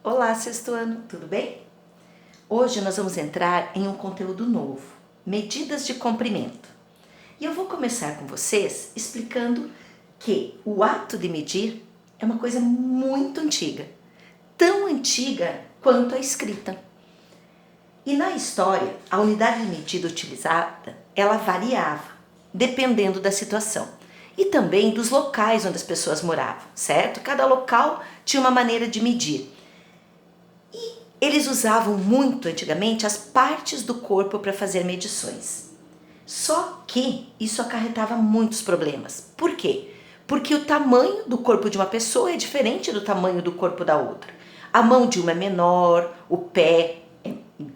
Olá, sexto ano, tudo bem? Hoje nós vamos entrar em um conteúdo novo, medidas de comprimento. E eu vou começar com vocês explicando que o ato de medir é uma coisa muito antiga, tão antiga quanto a escrita. E na história, a unidade de medida utilizada, ela variava, dependendo da situação. E também dos locais onde as pessoas moravam, certo? Cada local tinha uma maneira de medir. Eles usavam muito antigamente as partes do corpo para fazer medições. Só que isso acarretava muitos problemas. Por quê? Porque o tamanho do corpo de uma pessoa é diferente do tamanho do corpo da outra. A mão de uma é menor, o pé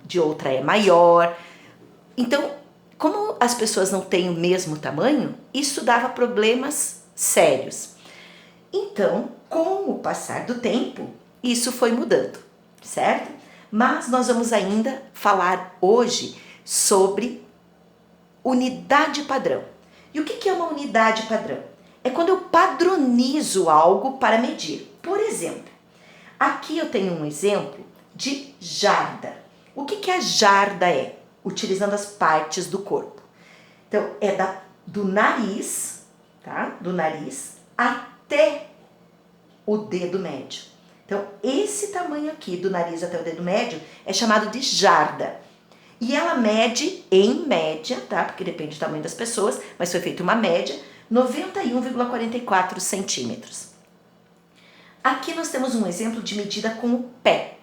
de outra é maior. Então, como as pessoas não têm o mesmo tamanho, isso dava problemas sérios. Então, com o passar do tempo, isso foi mudando, certo? Mas nós vamos ainda falar hoje sobre unidade padrão. E o que é uma unidade padrão? É quando eu padronizo algo para medir. Por exemplo, aqui eu tenho um exemplo de jarda. O que a jarda é? Utilizando as partes do corpo. Então, é do nariz, tá? Do nariz até o dedo médio. Então, esse tamanho aqui do nariz até o dedo médio é chamado de jarda. E ela mede, em média, tá? Porque depende do tamanho das pessoas, mas foi feita uma média, 91,44 centímetros. Aqui nós temos um exemplo de medida com o pé.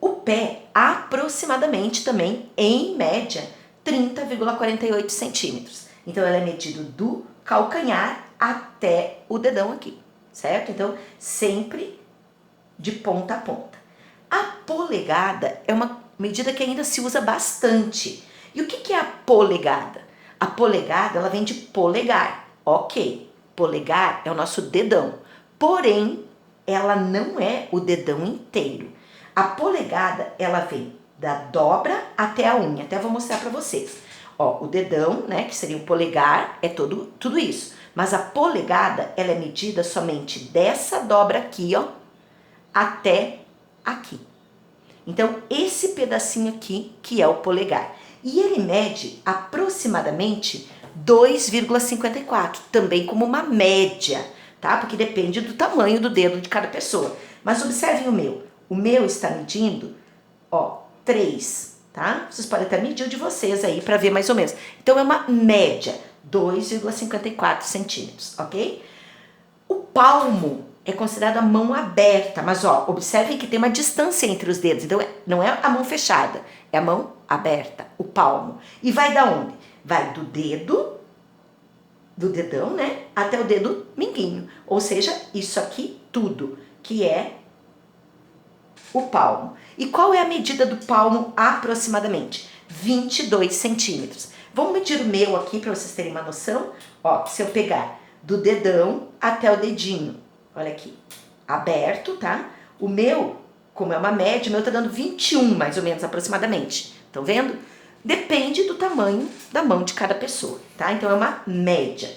O pé, aproximadamente também, em média, 30,48 centímetros. Então, ela é medido do calcanhar até o dedão aqui, certo? Então, sempre de ponta a ponta. A polegada é uma medida que ainda se usa bastante. E o que é a polegada? A polegada, ela vem de polegar. Ok, polegar é o nosso dedão. Porém, ela não é o dedão inteiro. A polegada, ela vem da dobra até a unha. Até vou mostrar para vocês. Ó, o dedão, né, que seria o polegar, é tudo isso. Mas a polegada, ela é medida somente dessa dobra aqui, ó, até aqui. Então, esse pedacinho aqui que é o polegar. E ele mede aproximadamente 2,54, também como uma média, tá? Porque depende do tamanho do dedo de cada pessoa. Mas observem o meu. O meu está medindo, ó, 3, tá? Vocês podem até medir o de vocês aí para ver mais ou menos. Então, é uma média, 2,54 centímetros, ok? O palmo é considerada a mão aberta, mas ó, observem que tem uma distância entre os dedos, então não é a mão fechada, é a mão aberta, o palmo. E vai da onde? Vai do dedão, né, até o dedo mindinho, ou seja, isso aqui tudo, que é o palmo. E qual é a medida do palmo aproximadamente? 22 centímetros. Vamos medir o meu aqui para vocês terem uma noção. Ó, se eu pegar do dedão até o dedinho, olha aqui, aberto, tá? O meu, como é uma média, o meu tá dando 21, mais ou menos, aproximadamente. Estão vendo? Depende do tamanho da mão de cada pessoa, tá? Então, é uma média.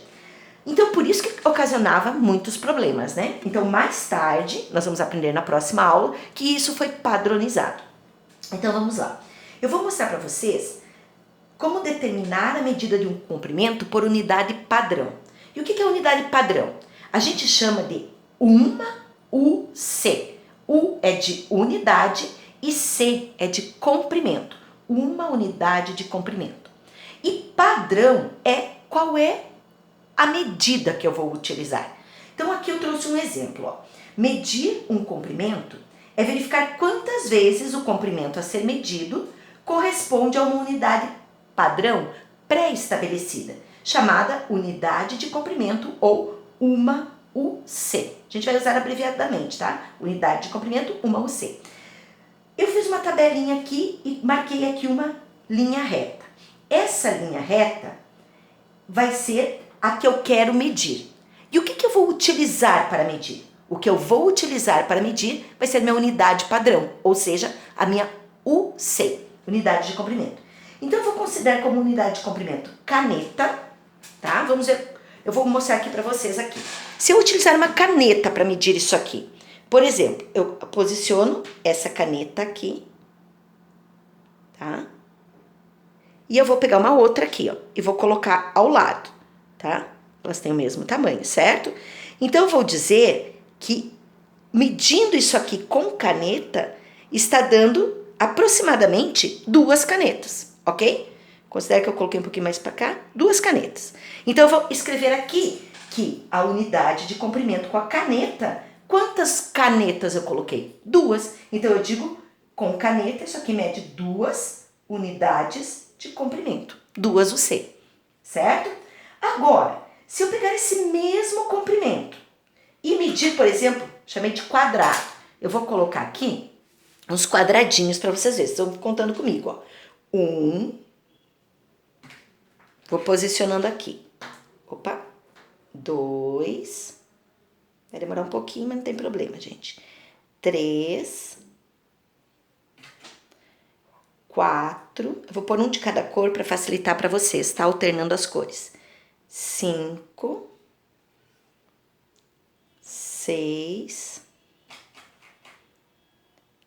Então, por isso que ocasionava muitos problemas, né? Então, mais tarde, nós vamos aprender na próxima aula que isso foi padronizado. Então, vamos lá. Eu vou mostrar para vocês como determinar a medida de um comprimento por unidade padrão. E o que é unidade padrão? A gente chama de uma UC. U é de unidade e C é de comprimento. Uma unidade de comprimento. E padrão é qual é a medida que eu vou utilizar. Então aqui eu trouxe um exemplo. Ó. Medir um comprimento é verificar quantas vezes o comprimento a ser medido corresponde a uma unidade padrão pré-estabelecida, chamada unidade de comprimento ou uma UC. A gente vai usar abreviadamente, tá? Unidade de comprimento, uma UC. Eu fiz uma tabelinha aqui e marquei aqui uma linha reta. Essa linha reta vai ser a que eu quero medir. E o que eu vou utilizar para medir? O que eu vou utilizar para medir vai ser minha unidade padrão, ou seja, a minha UC, unidade de comprimento. Então, eu vou considerar como unidade de comprimento caneta, tá? Vamos ver, eu vou mostrar aqui para vocês aqui. Se eu utilizar uma caneta para medir isso aqui, Por exemplo, eu posiciono essa caneta aqui, tá? E eu vou pegar uma outra aqui, ó, e vou colocar ao lado, tá? Elas têm o mesmo tamanho, certo? Então, eu vou dizer que, medindo isso aqui com caneta, está dando aproximadamente 2 canetas, ok? Considere que eu coloquei um pouquinho mais para cá, 2 canetas. Então, eu vou escrever aqui que a unidade de comprimento com a caneta, quantas canetas eu coloquei? 2. Então, eu digo, com caneta, isso aqui mede 2 unidades de comprimento, 2 UC, certo? Agora, se eu pegar esse mesmo comprimento e medir, por exemplo, chamei de quadrado, eu vou colocar aqui uns quadradinhos para vocês verem, estão contando comigo, ó. 1, vou posicionando aqui, opa, 2, vai demorar um pouquinho, mas não tem problema, gente. 3, 4, eu vou pôr um de cada cor para facilitar para vocês, tá? Alternando as cores. 5, 6,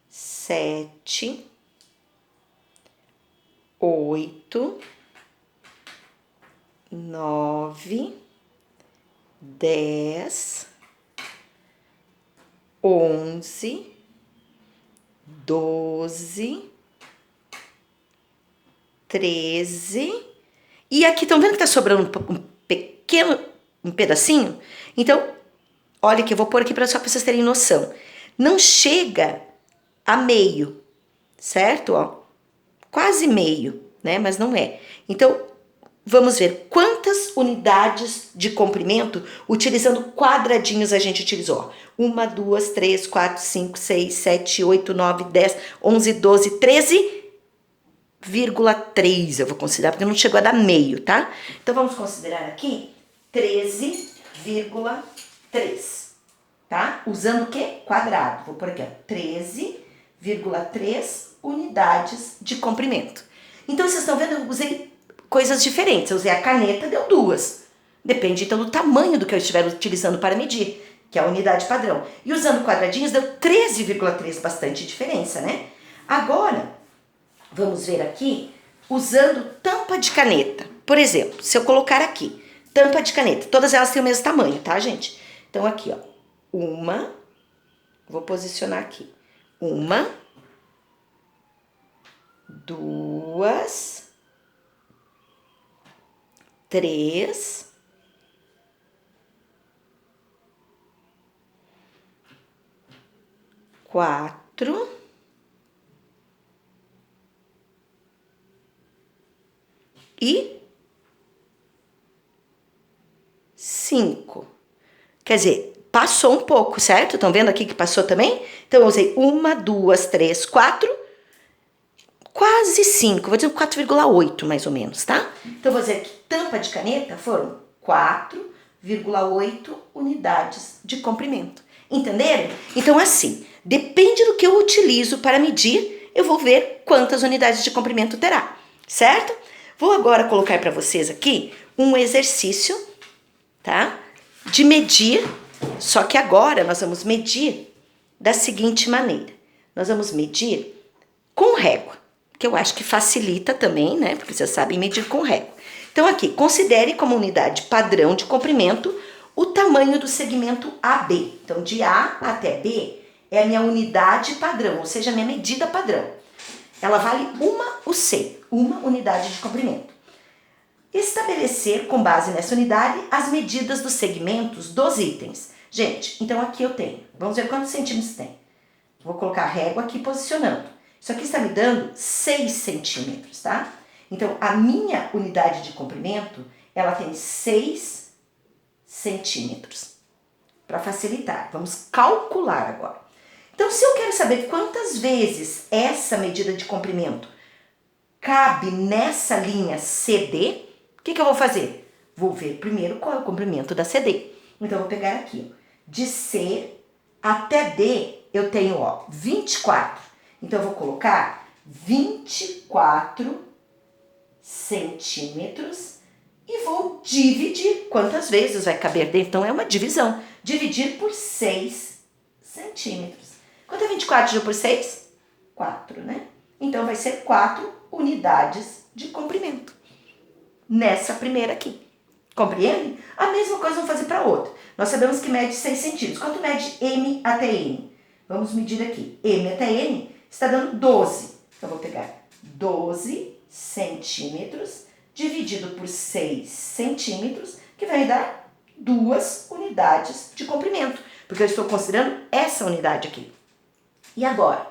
7, 8, 9, 10, 11, 12, 13. E aqui, estão vendo que tá sobrando um pedacinho? Então, olha que eu vou pôr aqui só para vocês terem noção. Não chega a meio, certo? Ó, quase meio, né? Mas não é. Então, vamos ver quantas unidades de comprimento, utilizando quadradinhos, a gente utilizou. 1, 2, 3, 4, 5, 6, 7, 8, 9, 10, 11, 12, 13,3 eu vou considerar, porque não chegou a dar meio, tá? Então, vamos considerar aqui 13,3, tá? Usando o quê? Quadrado. Vou pôr aqui, ó, 13,3 unidades de comprimento. Então, vocês estão vendo, eu usei coisas diferentes. Eu usei a caneta, deu 2. Depende, então, do tamanho do que eu estiver utilizando para medir, que é a unidade padrão. E usando quadradinhos, deu 13,3, bastante diferença, né? Agora, vamos ver aqui, usando tampa de caneta. Por exemplo, se eu colocar aqui, tampa de caneta, todas elas têm o mesmo tamanho, tá, gente? Então, aqui, ó, vou posicionar aqui. 1, 2, 3, 4, 5. Quer dizer, passou um pouco, certo? Estão vendo aqui que passou também? Então, eu usei 1, 2, 3, 4, quase 5. Vou dizer 4,8 mais ou menos, tá? Então, eu vou dizer que tampa de caneta foram 4,8 unidades de comprimento. Entenderam? Então, assim, depende do que eu utilizo para medir, eu vou ver quantas unidades de comprimento terá, certo? Vou agora colocar para vocês aqui um exercício, tá? De medir, só que agora nós vamos medir da seguinte maneira. Nós vamos medir com régua, que eu acho que facilita também, né? Porque vocês sabem medir com régua. Então aqui, considere como unidade padrão de comprimento o tamanho do segmento AB. Então de A até B é a minha unidade padrão, ou seja, a minha medida padrão. Ela vale 1 UC, 1 unidade de comprimento. Estabelecer, com base nessa unidade, as medidas dos segmentos dos itens. Gente, então aqui eu tenho, vamos ver quantos centímetros tem. Vou colocar a régua aqui posicionando. Isso aqui está me dando 6 centímetros, tá? Então, a minha unidade de comprimento, ela tem 6 centímetros. Para facilitar, vamos calcular agora. Então, se eu quero saber quantas vezes essa medida de comprimento cabe nessa linha CD, o que eu vou fazer? Vou ver primeiro qual é o comprimento da CD. Então, eu vou pegar aqui, ó, de C até D, eu tenho, ó, 24. Então, eu vou colocar 24 centímetros e vou dividir. Quantas vezes vai caber dentro? Então, é uma divisão. Dividir por 6 centímetros. Quanto é 24 dividido por 6? 4, né? Então vai ser 4 unidades de comprimento. Nessa primeira aqui. Compreende? A mesma coisa vamos fazer para outra. Nós sabemos que mede 6 centímetros. Quanto mede M até N? Vamos medir aqui. M até N está dando 12. Então, eu vou pegar 12 centímetros dividido por 6 centímetros, que vai dar 2 unidades de comprimento, porque eu estou considerando essa unidade aqui. E agora,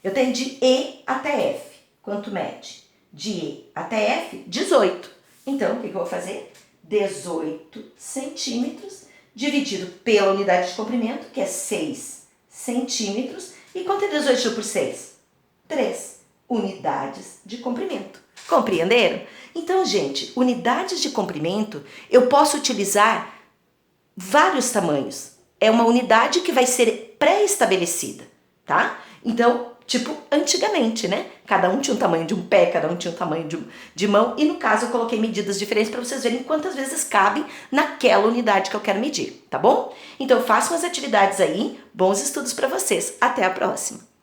eu tenho de E até F. Quanto mede? De E até F, 18. Então, o que eu vou fazer? 18 centímetros dividido pela unidade de comprimento, que é 6 centímetros. E quanto é 18 por 6? 3 unidades de comprimento. Compreenderam? Então, gente, unidades de comprimento, eu posso utilizar vários tamanhos. É uma unidade que vai ser pré-estabelecida, tá? Então, tipo antigamente, né? Cada um tinha um tamanho de um pé, cada um tinha um tamanho de mão. E no caso, eu coloquei medidas diferentes para vocês verem quantas vezes cabem naquela unidade que eu quero medir, tá bom? Então, façam as atividades aí. Bons estudos para vocês. Até a próxima!